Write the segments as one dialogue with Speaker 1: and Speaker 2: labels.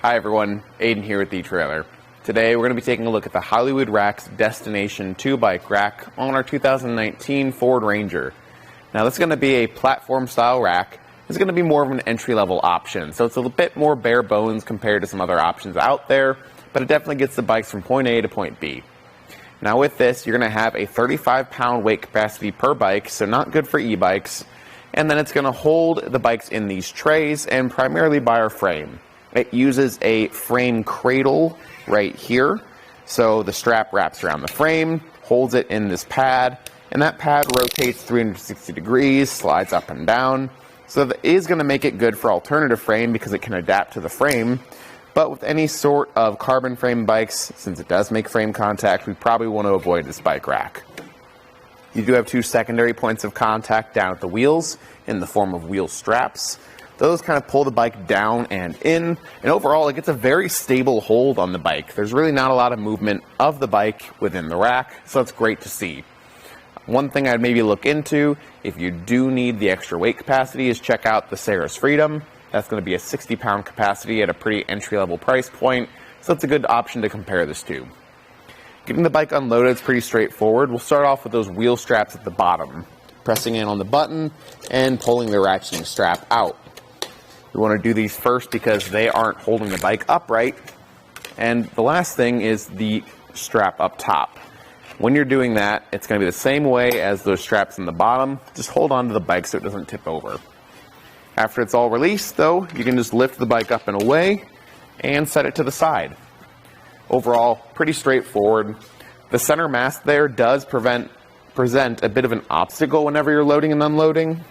Speaker 1: Hi everyone, Aidan here with the etrailer. Today we're going to be taking a look at the Hollywood Rack's Destination 2 bike rack on our 2019 Ford Ranger. Now this is going to be a platform style rack. It's going to be more of an entry-level option, so it's a bit more bare bones compared to some other options out there, but it definitely gets the bikes from point A to point B. Now with this, you're going to have a 35-pound weight capacity per bike, so not good for e-bikes, and then it's going to hold the bikes in these trays and primarily by our frame. It uses a frame cradle right here, so the strap wraps around the frame, holds it in this pad, and that pad rotates 360 degrees, slides up and down, so that is going to make it good for alternative frame because it can adapt to the frame. But with any sort of carbon frame bikes, since it does make frame contact, we probably want to avoid this bike rack. You do have two secondary points of contact down at the wheels in the form of wheel straps. Those kind of pull the bike down and in, and overall it gets a very stable hold on the bike. There's really not a lot of movement of the bike within the rack, so it's great to see. One thing I'd maybe look into, if you do need the extra weight capacity, is check out the Sarah's Freedom. That's going to be a 60-pound capacity at a pretty entry-level price point, so it's a good option to compare this to. Getting the bike unloaded is pretty straightforward. We'll start off with those wheel straps at the bottom, pressing in on the button and pulling the ratcheting strap out. You want to do these first because they aren't holding the bike upright. And the last thing is the strap up top. When you're doing that, it's going to be the same way as those straps in the bottom. Just hold on to the bike so it doesn't tip over. After it's all released, though, you can just lift the bike up and away and set it to the side. Overall, pretty straightforward. The center mast there does present a bit of an obstacle whenever you're loading and unloading,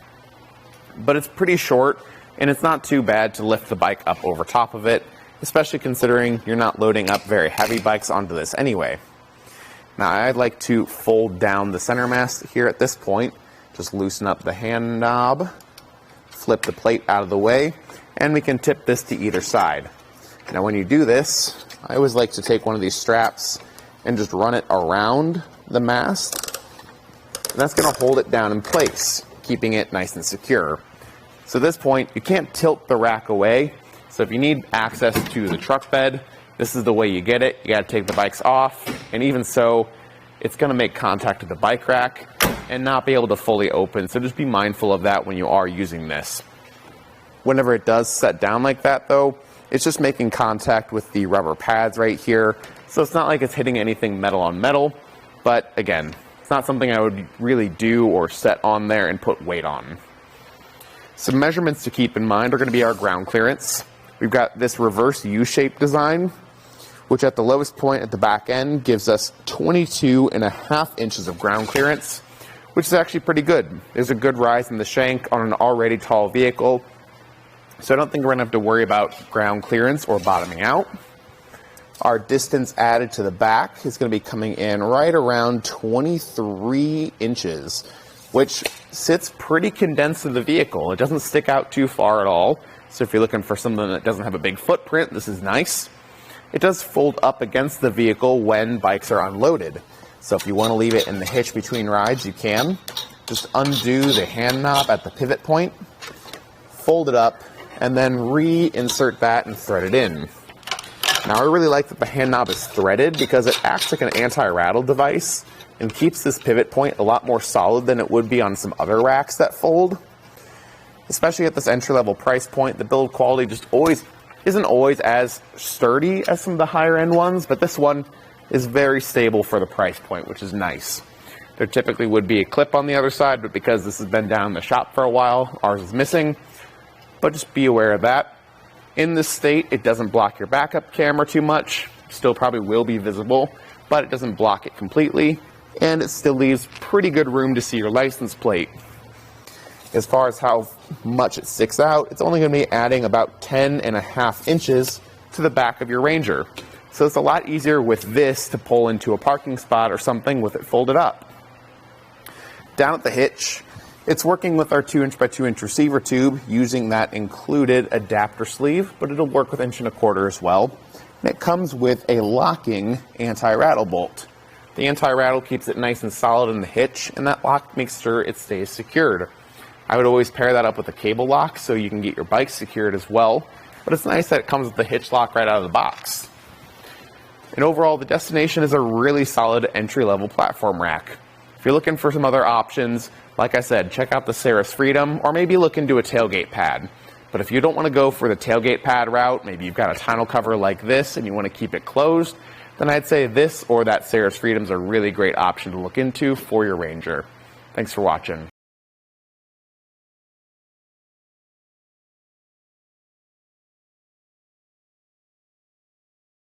Speaker 1: but it's pretty short. And it's not too bad to lift the bike up over top of it, especially considering you're not loading up very heavy bikes onto this anyway. Now I'd like to fold down the center mast here at this point. Just loosen up the hand knob, flip the plate out of the way, and we can tip this to either side. Now when you do this, I always like to take one of these straps and just run it around the mast. And that's going to hold it down in place, keeping it nice and secure. So at this point, you can't tilt the rack away. So if you need access to the truck bed, this is the way you get it. You got to take the bikes off. And even so, it's going to make contact with the bike rack and not be able to fully open. So just be mindful of that when you are using this. Whenever it does set down like that, though, it's just making contact with the rubber pads right here. So it's not like it's hitting anything metal on metal. But again, it's not something I would really do or set on there and put weight on. Some measurements to keep in mind are going to be our ground clearance. We've got this reverse U-shaped design, which at the lowest point at the back end gives us 22.5 inches of ground clearance, which is actually pretty good. There's a good rise in the shank on an already tall vehicle, so I don't think we're going to have to worry about ground clearance or bottoming out. Our distance added to the back is going to be coming in right around 23 inches, which sits pretty condensed to the vehicle. It doesn't stick out too far at all. So if you're looking for something that doesn't have a big footprint, this is nice. It does fold up against the vehicle when bikes are unloaded. So if you want to leave it in the hitch between rides, you can. Just undo the hand knob at the pivot point, fold it up, and then reinsert that and thread it in. Now I really like that the hand knob is threaded because it acts like an anti-rattle device and keeps this pivot point a lot more solid than it would be on some other racks that fold. Especially at this entry-level price point, the build quality just isn't always as sturdy as some of the higher-end ones, but this one is very stable for the price point, which is nice. There typically would be a clip on the other side, but because this has been down in the shop for a while, ours is missing. But just be aware of that. In this state, it doesn't block your backup camera too much. Still probably will be visible, but it doesn't block it completely. And it still leaves pretty good room to see your license plate. As far as how much it sticks out, it's only going to be adding about 10.5 inches to the back of your Ranger. So it's a lot easier with this to pull into a parking spot or something with it folded up. Down at the hitch, it's working with our 2" by 2" receiver tube using that included adapter sleeve, but it'll work with 1 1/4" as well. And it comes with a locking anti-rattle bolt. The anti-rattle keeps it nice and solid in the hitch, and that lock makes sure it stays secured. I would always pair that up with a cable lock so you can get your bike secured as well. but it's nice that it comes with the hitch lock right out of the box. And overall, the Destination is a really solid entry-level platform rack. If you're looking for some other options, like I said, check out the Saris Freedom, or maybe look into a tailgate pad. But if you don't want to go for the tailgate pad route, maybe you've got a tonneau cover like this and you want to keep it closed, then I'd say this or that Saris Freedom is a really great option to look into for your Ranger. Thanks for watching.